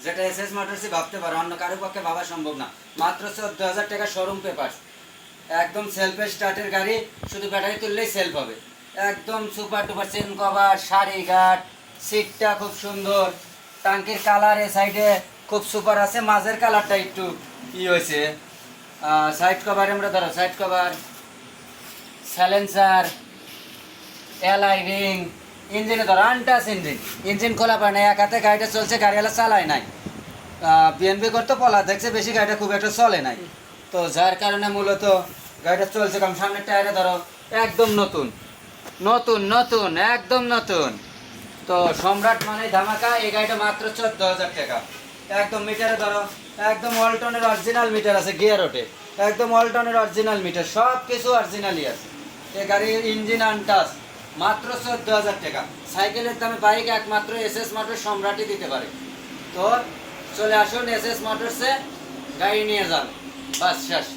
যেটা এসএস মোটরসই ভাবতে পারো, অন্য কারো পক্ষে ভাবা সম্ভব না। মাত্র 14,000 টাকা শোরুম পেপার, একদম সেলফ স্টার্টের গাড়ি, শুধু ব্যাটারি তুললেই সেলফ হবে। একদম সুপার টুপার চেন কভার, সারি গার্ড, সিটটা খুব সুন্দর, টাঙ্কির কালার এ সাইডে খুব সুপার আছে, মাঝের কালারটা একটু হয়েছে। সাইড কভার আমরা ধরো, side cover, silencer, LI ring, ইঞ্জিনে ধরো আনটাস ইঞ্জিন, ইঞ্জিন খোলা পায় না, এক হাতে গাড়িটা চলছে, গাড়িওয়ালা চালায় নাই। বিএনপি করতে পলা দেখছে বেশি, গাড়িটা খুব একটা চলে নাই, তো যার কারণে মূলত গাড়িটা চলছে কম। সামনের টায়ারে ধরো একদম নতুন নতুন নতুন, একদম নতুন। তো সম্রাট মানে ধামাকা, এই গাড়িটা মাত্র 14,000 টাকা। একদম মিটারে ধরো একদম ওয়ালটনের অরিজিনাল মিটার আছে, গিয়ার ওঠে, একদম ওয়ালটনের অরিজিনাল মিটার, সব কিছু অরিজিনালই আছে। এই গাড়ির ইঞ্জিন আনটাস, মাত্র 14,000 টাকা। সাইকেলের দামে বাইক একমাত্র এসএস মোটর সম্রাটই দিতে পারে। তো চলে আসুন এসএস মোটরসে, গাড়ি নিয়ে যান, বাস শেষ।